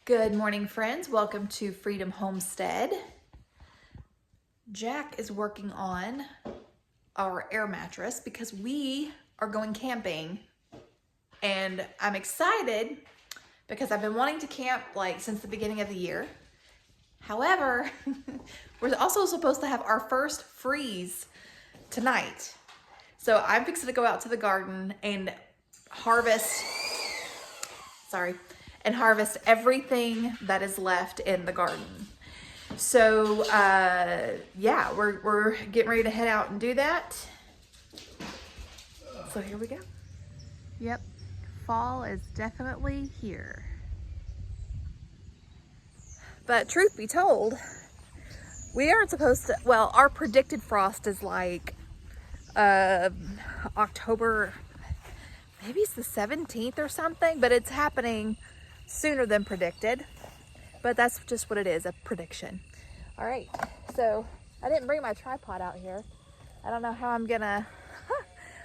Good morning, friends. Welcome to Freedom Homestead. Jack is working on our air mattress because we are going camping, and I'm excited because I've been wanting to camp since the beginning of the year. However, we're also supposed to have our first freeze tonight. So I'm fixing to go out to the garden and harvest everything that is left in the garden. So yeah, we're getting ready to head out and do that. So here we go. Yep, fall is definitely here. But truth be told, we aren't supposed to, well, our predicted frost is October, maybe it's the 17th or something, but it's happening sooner than predicted. But that's just what it is, a prediction. All right, so I didn't bring my tripod out here. I don't know how I'm gonna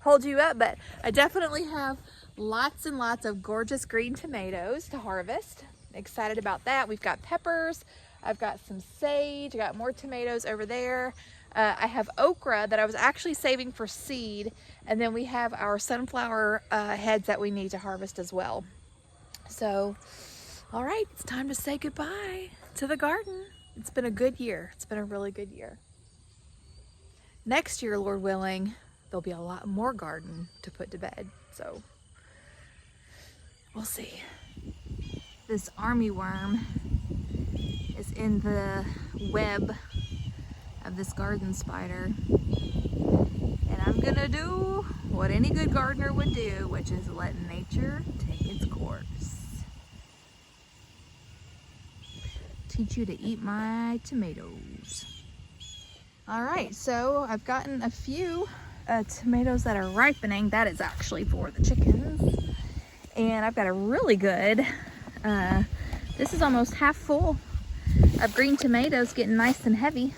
hold you up, but I definitely have lots and lots of gorgeous green tomatoes to harvest. Excited about that. We've got peppers, I've got some sage, I got more tomatoes over there. I have okra that I was actually saving for seed, and then we have our sunflower heads that we need to harvest as well. So, all right, it's time to say goodbye to the garden. It's been a good year. It's been a really good year. Next year, Lord willing, there'll be a lot more garden to put to bed. So, we'll see. This army worm is in the web of this garden spider. And I'm gonna do what any good gardener would do, which is let nature take its course. Teach you to eat my tomatoes. All right, so I've gotten a few tomatoes that are ripening. That is actually for the chickens. And I've got a really good, this is almost half full of green tomatoes, getting nice and heavy.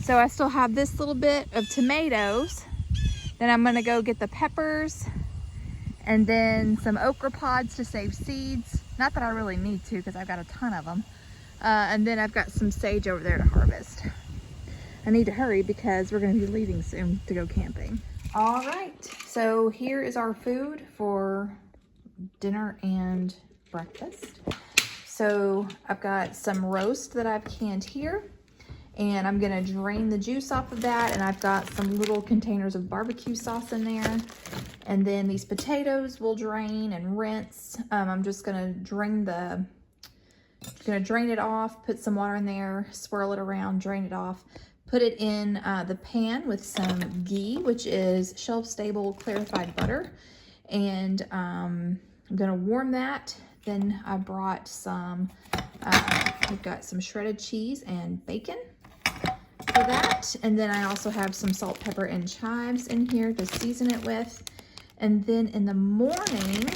So I still have this little bit of tomatoes. Then I'm gonna go get the peppers and then some okra pods to save seeds. Not that I really need to because I've got a ton of them. And then I've got some sage over there to harvest. I need to hurry because we're gonna be leaving soon to go camping. All right, so here is our food for dinner and breakfast. So I've got some roast that I've canned here, and I'm gonna drain the juice off of that, and I've got some little containers of barbecue sauce in there. And then these potatoes will drain and rinse. I'm just gonna drain it off, put some water in there, swirl it around, drain it off, put it in the pan with some ghee, which is shelf-stable clarified butter. And I'm gonna warm that. Then I brought some, we've got some shredded cheese and bacon for that. And then I also have some salt, pepper, and chives in here to season it with. And then in the morning,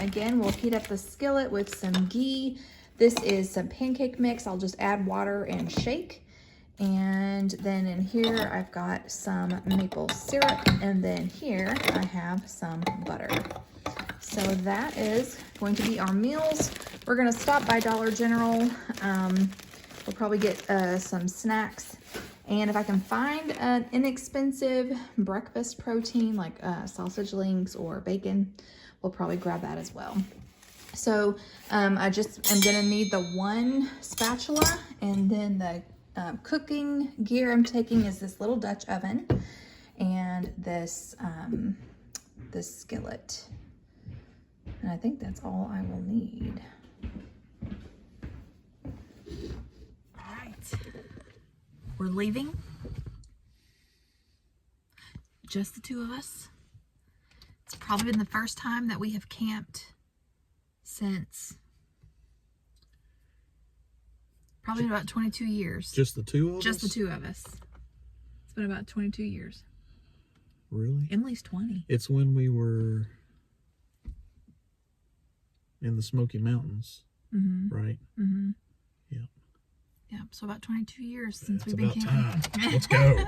again, we'll heat up the skillet with some ghee. This is some pancake mix. I'll just add water and shake. And then in here, I've got some maple syrup. And then here, I have some butter. So that is going to be our meals. We're gonna stop by Dollar General. We'll probably get some snacks. And if I can find an inexpensive breakfast protein like sausage links or bacon, we'll probably grab that as well. So I just am gonna need the one spatula, and then the cooking gear I'm taking is this little Dutch oven and this skillet. And I think that's all I will need. All right, we're leaving. Just the two of us. It's probably been the first time that we have camped since probably about 22 years. Just the two of us? Just the two of us. It's been about 22 years. Really? At least 20. It's when we were in the Smoky Mountains, right? Mm-hmm. Yeah. Yeah, so about 22 years since It's we've been camping. time. Let's go.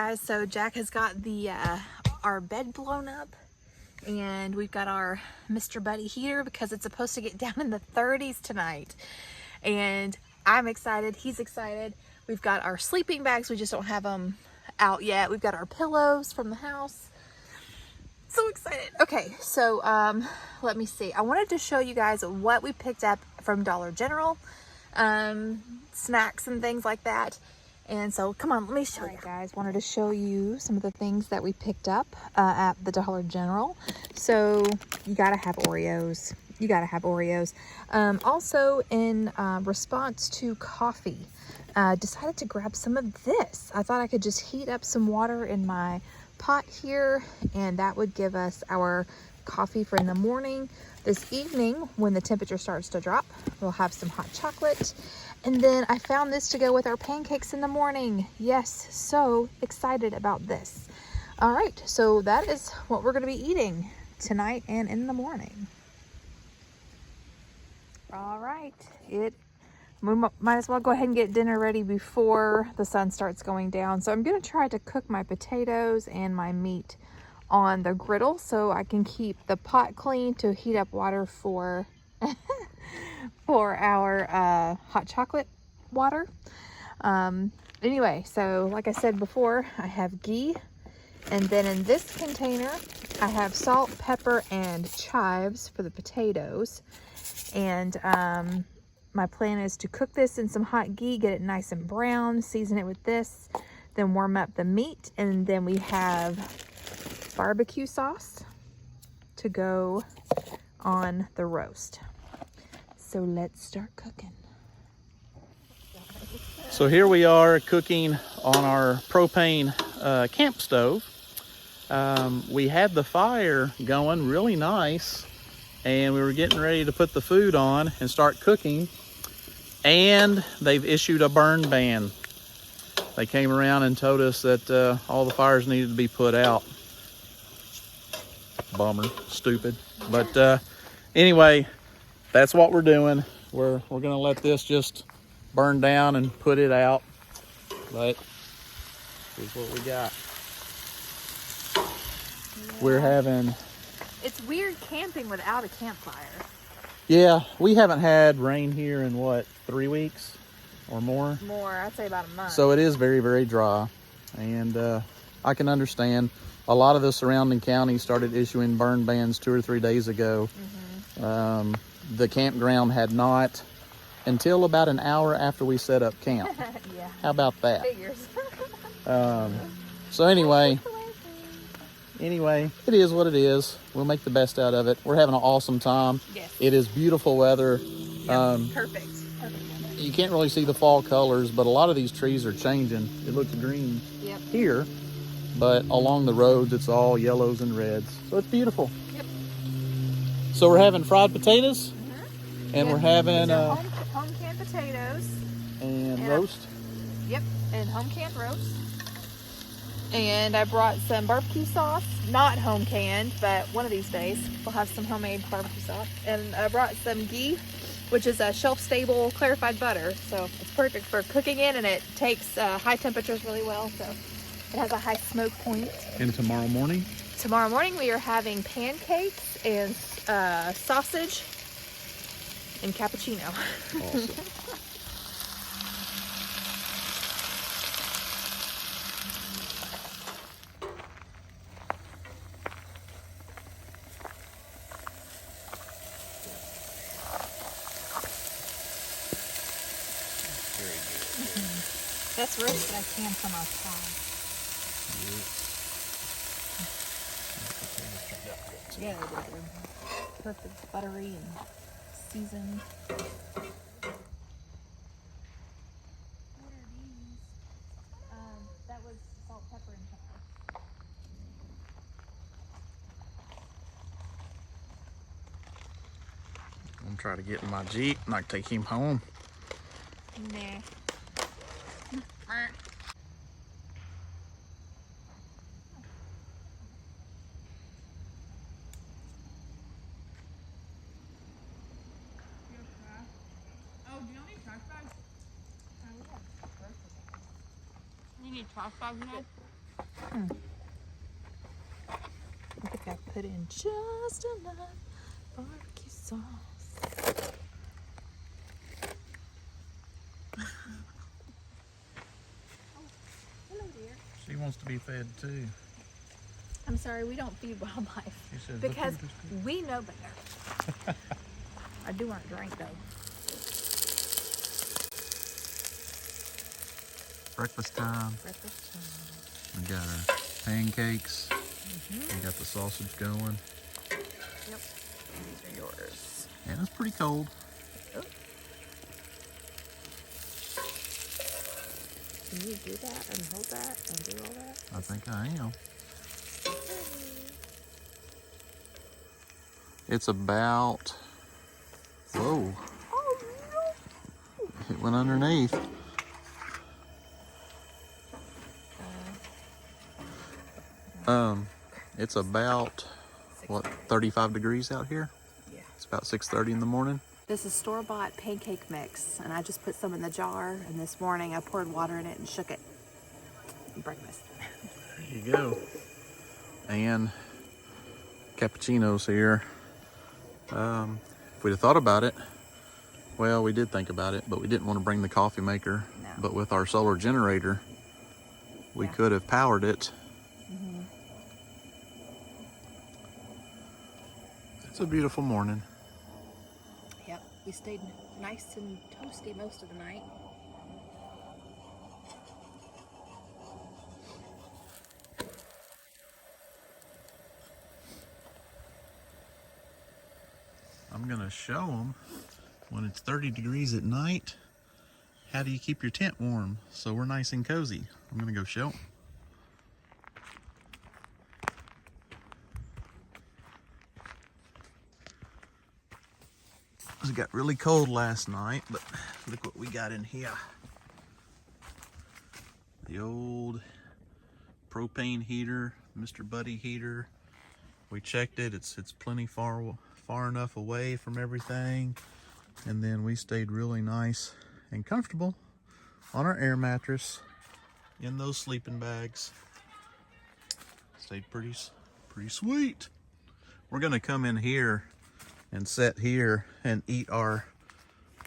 guys, so Jack has got the our bed blown up, and we've got our Mr. Buddy heater because it's supposed to get down in the 30s tonight. And I'm excited, he's excited. We've got our sleeping bags, we just don't have them out yet. We've got our pillows from the house. So excited. Okay, so let me see. I wanted to show you guys what we picked up from Dollar General, snacks and things like that. And so come on, let me show you guys. Wanted to show you some of the things that we picked up at the Dollar General. So you gotta have Oreos. You gotta have Oreos. Also in response to coffee, decided to grab some of this. I thought I could just heat up some water in my pot here, and that would give us our coffee for in the morning. This evening, when the temperature starts to drop, we'll have some hot chocolate. And then I found this to go with our pancakes in the morning. Yes, so excited about this. All right, so that is what we're gonna be eating tonight and in the morning. All right, we might as well go ahead and get dinner ready before the sun starts going down. So I'm gonna try to cook my potatoes and my meat on the griddle so I can keep the pot clean to heat up water for for our hot chocolate water. Anyway, so like I said before, I have ghee, and then in this container I have salt, pepper, and chives for the potatoes. And my plan is to cook this in some hot ghee, get it nice and brown, season it with this, then warm up the meat, and then we have barbecue sauce to go on the roast. So let's start cooking. So here we are cooking on our propane camp stove. We had the fire going really nice, and we were getting ready to put the food on and start cooking, and they've issued a burn ban. They came around and told us that all the fires needed to be put out. Bummer, stupid. But anyway, that's what we're doing. We're gonna let this just burn down and put it out. But here's what we got. Yeah. We're having... It's weird camping without a campfire. Yeah, we haven't had rain here in what, 3 weeks or more? More, I'd say about a month. So it is very, very dry. And I can understand. A lot of the surrounding counties started issuing burn bans 2 or 3 days ago. Mm-hmm. The campground had not until about an hour after we set up camp. Yeah. How about that? Figures. So anyway, it is what it is. We'll make the best out of it. We're having an awesome time. Yes. It is beautiful weather. Yep. Perfect. You can't really see the fall colors, but a lot of these trees are changing. It looks green here, but along the roads, it's all yellows and reds. So it's beautiful. Yep. So we're having fried potatoes, and we're having home canned potatoes and roast. Yep, and home canned roast. And I brought some barbecue sauce, not home canned, but one of these days we'll have some homemade barbecue sauce. And I brought some ghee, which is a shelf-stable clarified butter, so it's perfect for cooking in, and it takes high temperatures really well, so it has a high smoke point. And tomorrow morning? Tomorrow morning we are having pancakes and sausage and cappuccino. Awesome. That's roast that I can from outside. Yeah, they're perfect, buttery and seasoned. What are these? That was salt, pepper, and chives. I'm gonna try to get in my Jeep and I can take him home. Nah. You need trash bags now? I think I put in just enough barbecue sauce. Hello, dear. She wants to be fed too. I'm sorry, we don't feed wildlife She says, because we know better. I do want to drink though. Breakfast time. Breakfast time. We got our pancakes. We got the sausage going. Yep. These are yours. And it's pretty cold. Oh. Can you do that and hold that and do all that? I think I am. It's about, whoa, Oh no! it went underneath. It's about, what, 35 degrees out here? Yeah. It's about 6:30 in the morning. This is store-bought pancake mix, and I just put some in the jar, and this morning I poured water in it and shook it. Breakfast. There you go. And cappuccinos here. If we'd have thought about it, well, we did think about it, but we didn't want to bring the coffee maker. No. But with our solar generator, we could have powered it. It's a beautiful morning. Yep, we stayed nice and toasty most of the night. I'm gonna show them when it's 30 degrees at night, how do you keep your tent warm so we're nice and cozy? I'm gonna go show them. It got really cold last night, but look what we got in here. The old propane heater, Mr. Buddy heater. We checked it, it's plenty far enough away from everything. And then we stayed really nice and comfortable on our air mattress in those sleeping bags. Stayed pretty sweet. We're gonna come in here and sit here and eat our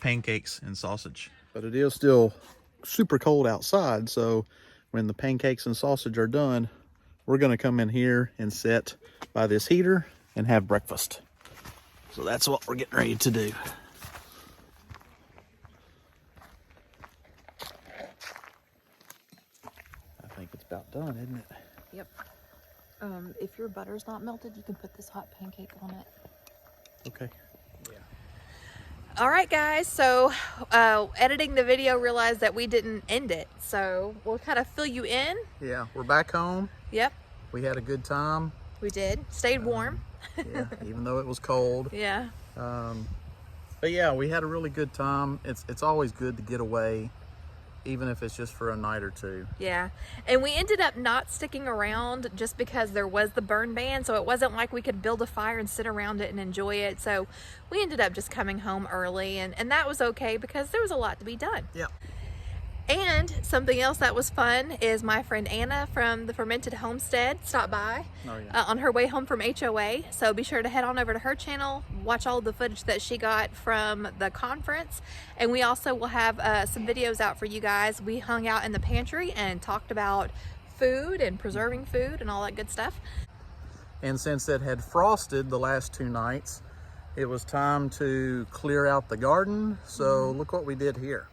pancakes and sausage. But it is still super cold outside, so when the pancakes and sausage are done, we're gonna come in here and sit by this heater and have breakfast. So that's what we're getting ready to do. I think it's about done, isn't it? Yep. If your butter's not melted, you can put this hot pancake on it. Okay. All right, guys, so editing the video, realized that we didn't end it, so we'll kind of fill you in. Yeah, we're back home. Yep, We had a good time. we did. Stayed warm. Yeah, even though it was cold. Yeah. But yeah, we had a really good time. It's always good to get away, even if it's just for a night or two. Yeah, and we ended up not sticking around just because there was the burn ban, so it wasn't like we could build a fire and sit around it and enjoy it. So we ended up just coming home early, and that was okay because there was a lot to be done. Yeah. And something else that was fun is my friend Anna from the Fermented Homestead stopped by on her way home from HOA. So be sure to head on over to her channel, watch all the footage that she got from the conference. And we also will have some videos out for you guys. We hung out in the pantry and talked about food and preserving food and all that good stuff. And since it had frosted the last 2 nights, it was time to clear out the garden. So look what we did here.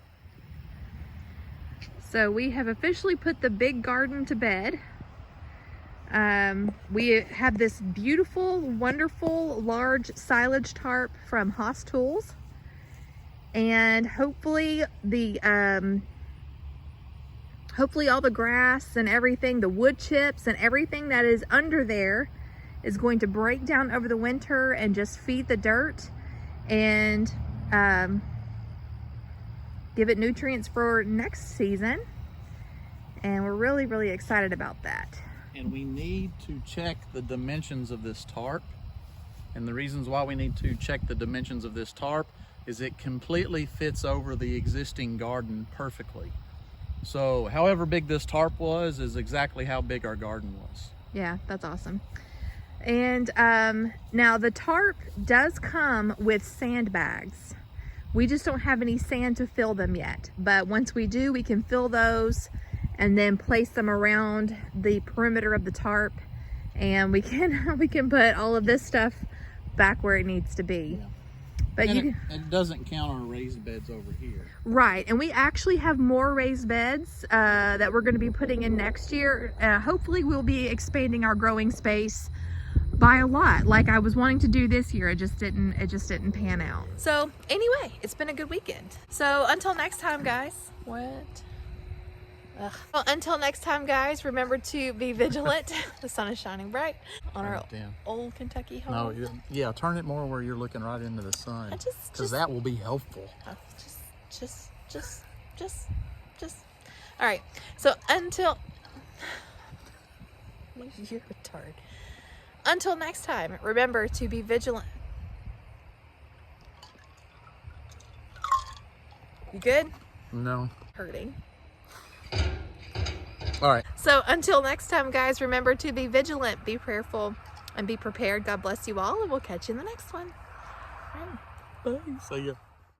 So we have officially put the big garden to bed. We have this beautiful, wonderful, large silage tarp from Haas Tools. And hopefully hopefully all the grass and everything, the wood chips and everything that is under there is going to break down over the winter and just feed the dirt and give it nutrients for next season. And we're really, really excited about that. And we need to check the dimensions of this tarp. And the reasons why we need to check the dimensions of this tarp is it completely fits over the existing garden perfectly. So however big this tarp was is exactly how big our garden was. Yeah, that's awesome. And now the tarp does come with sandbags. We just don't have any sand to fill them yet. But once we do, we can fill those and then place them around the perimeter of the tarp. And we can put all of this stuff back where it needs to be. Yeah. But and it doesn't count our raised beds over here. Right, and we actually have more raised beds that we're going to be putting in next year. Hopefully we'll be expanding our growing space by a lot, like I was wanting to do this year. It just didn't pan out. So anyway, it's been a good weekend. So until next time, guys. What? Ugh. Well, until next time, guys, remember to be vigilant. The sun is shining bright on our old Kentucky home. No, yeah, turn it more where you're looking right into the sun, because that will be helpful. Just. All right. So until you're retarded. Until next time, remember to be vigilant. You good? No. Hurting. All right. So until next time, guys, remember to be vigilant, be prayerful, and be prepared. God bless you all, and we'll catch you in the next one. Bye. See ya.